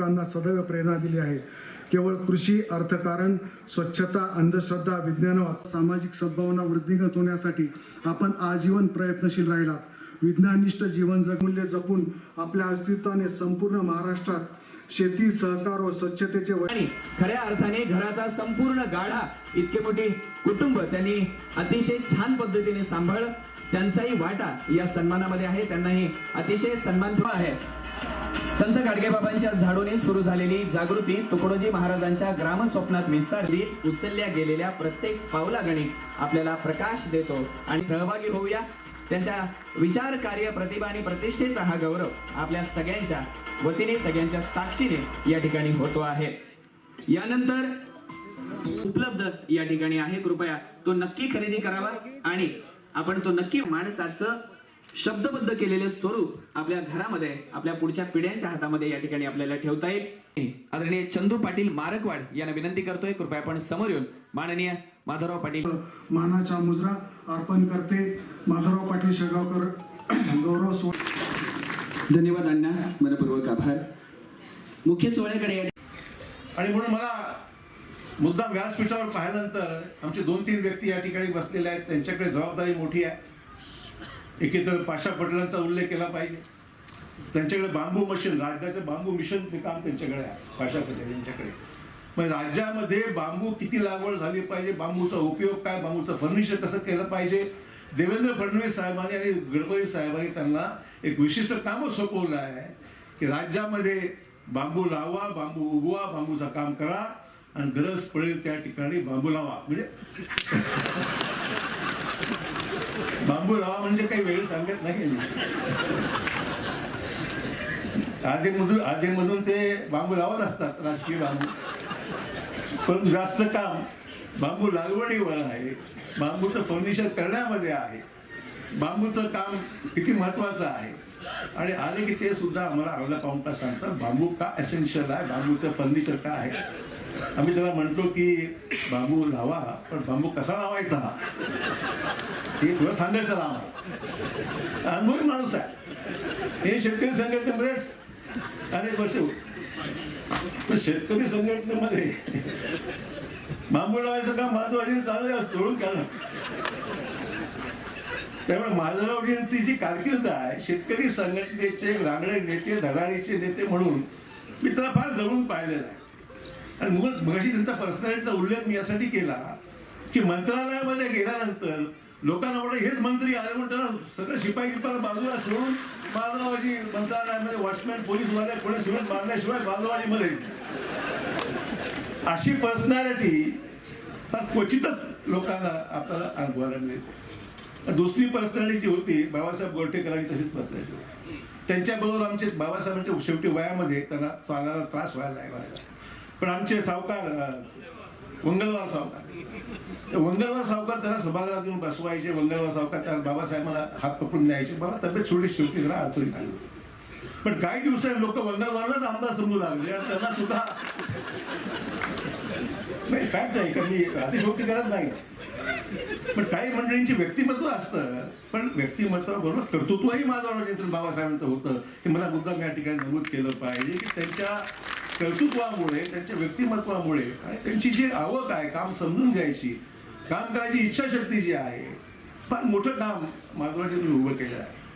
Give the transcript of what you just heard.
लोकांना सदैव प्रेरणा दिली आहे. केवळ कृषी, अर्थकारण, स्वच्छता, अंधश्रद्धा, विज्ञान, सामाजिक सद्भावना वृद्धिंगत होण्यासाठी आपण आजीवन प्रयत्नशील राहिलात. विज्ञानिष्ठ जीवन मूल्य जपून आपल्या अस्तित्वाने संपूर्ण महाराष्ट्रात शेती, सहकार व स्वच्छतेचे आणि खऱ्या अर्थाने घराचा संपूर्ण गाढा इतके मोठे कुटुंब त्यांनी अतिशय छान पद्धतीने सांभाळ. त्यांचाही वाटा या सन्मानामध्ये आहे. त्यांनाही अतिशय सन्मान आहे. संत गाडगेबाबांच्या झाडूने सुरू झालेली जागृती तुकडोजी महाराजांच्या ग्राम स्वप्नात विस्तारली. उचलल्या गेलेल्या प्रत्येक पावलागणी आपल्याला प्रकाश देतो आणि सहभागी होऊया. त्यांच्या विचार, कार्य, प्रतिभा आणि प्रतिष्ठेचा हा गौरव आपल्या सगळ्यांच्या वतीने, सगळ्यांच्या साक्षीने या ठिकाणी होतो आहे. यानंतर उपलब्ध या ठिकाणी आहे. कृपया तो नक्की खरेदी करावा आणि आपण तो नक्की माणसाचं शब्दबद्ध केलेले स्वरूप आपल्या घरामध्ये, आपल्या पुढच्या पिढ्यांच्या हातामध्ये या ठिकाणी आपल्याला ठेवता येईल. आदरणीय चंदू पाटील मारकवाड यांना विनंती करतोय, कृपया आपण समोर येऊन माननीय माधवराव पाटील मानाचा मुजरा अर्पण करते. माधवराव पाटील शेगावकर गौरव धन्यवाद अण्णा, मनपूर्वक आभार. मुख्य सोहळ्याकडे आणि म्हणून मला मुद्दाम व्यासपीठावर पाहिल्यानंतर आमचे 2-3 व्यक्ती या ठिकाणी बसलेले आहेत. त्यांच्याकडे जबाबदारी मोठी आहे. एके तर पाशा पटेलांचा उल्लेख केला पाहिजे. त्यांच्याकडे बांबू मशीन, राज्याचं बांबू मिशनचे काम त्यांच्याकडे आहे. पाशा पटेल यांच्याकडे. मग राज्यामध्ये बांबू किती लागवड झाली पाहिजे, बांबूचा उपयोग काय, बांबूचं फर्निचर कसं केलं पाहिजे, देवेंद्र फडणवीस साहेबांनी आणि गडकरी साहेबांनी त्यांना एक विशिष्ट काम सोपवलं आहे की राज्यामध्ये बांबू लावा, बांबू उगवा, बांबूचं काम करा आणि गरज पडेल त्या ठिकाणी बांबू लावा. म्हणजे बांबू लावा म्हणजे काही वेळ सांगत नाही. आधीमधून ते बांबू लावत असतात, राजकीय बांबू. परंतु जास्त काम बांबू लागवडीवर आहे, बांबूचं फर्निचर करण्यामध्ये आहे. बांबूचं काम किती महत्वाचं आहे आणि आले की ते सुद्धा आम्हाला अर्धा पाऊण तास सांगतात बांबू का एसेन्शियल आहे, बांबूचं फर्निचर काय आहे. आम्ही त्याला म्हणतो की बांबू लावा, पण बांबू कसा लावायचा हे तुला सांगायचं लावा. अनुभवी माणूस आहे. हे शेतकरी संघटनेमध्येच अनेक वर्ष पण शेतकरी संघटनेमध्ये बांबू लावायचं काम माधवरावजी चालू सोडून केलं. त्यामुळे माधवरावजींची जी कारकीर्द आहे, शेतकरी संघटनेचे रांगडे नेते, धडाडीचे नेते म्हणून मी त्याला फार जवळून पाहिलेलं आहे. आणि मगाशी त्यांचा पर्सनॅलिटीचा उल्लेख मी यासाठी केला की मंत्रालयामध्ये गेल्यानंतर लोकांना वाटतं हेच मंत्री आले म्हणून त्याला सगळं शिपाई बाजूला सोडून माधवरावजी मंत्रालयामध्ये वॉचमॅन, पोलीसवाले कोणी सोडून मारल्याशिवाय माधवरावजीमध्ये अशी पर्सनॅलिटी फार क्वचितच लोकांना आपल्याला अनुभवायला मिळते. दुसरी पर्सनॅलिटी जी होती बाबासाहेब गोरठेकरांची, तशीच पर्सनॅलिटी होती. त्यांच्याबरोबर आमचे बाबासाहेबांच्या शेवटी वयामध्ये त्यांना चालायला त्रास व्हायला लागला. पण आमचे सावकार वंगलवार सावकार त्यांना सभागृहात येऊन बसवायचे. वंगलवार सावकार त्या बाबासाहेबांना हात पकडून द्यायचे. बाबा तब्येत छोटी शेवटी जरा अडचणी झाली. पण काही दिवसांनी लोक वंगलवारलाच आमदार समजू लागले आणि त्यांना सुद्धा नाही, फॅक्ट आहे का मी अतिशोक्ती करत नाही. पण काही मंडळींचे व्यक्तिमत्व असतं, पण व्यक्तिमत्वाबरोबर कर्तृत्वही माधवरावजींचं, बाबासाहेबांचं होतं. की मला मुद्दाम या ठिकाणी नमूद केलं पाहिजे की त्यांच्या कर्तृत्वामुळे, त्यांच्या व्यक्तिमत्वामुळे आणि त्यांची जी आवक आहे काम समजून घ्यायची, काम करायची इच्छाशक्ती जी आहे, फार मोठं काम माधवरावजींनी उभं केलं आहे.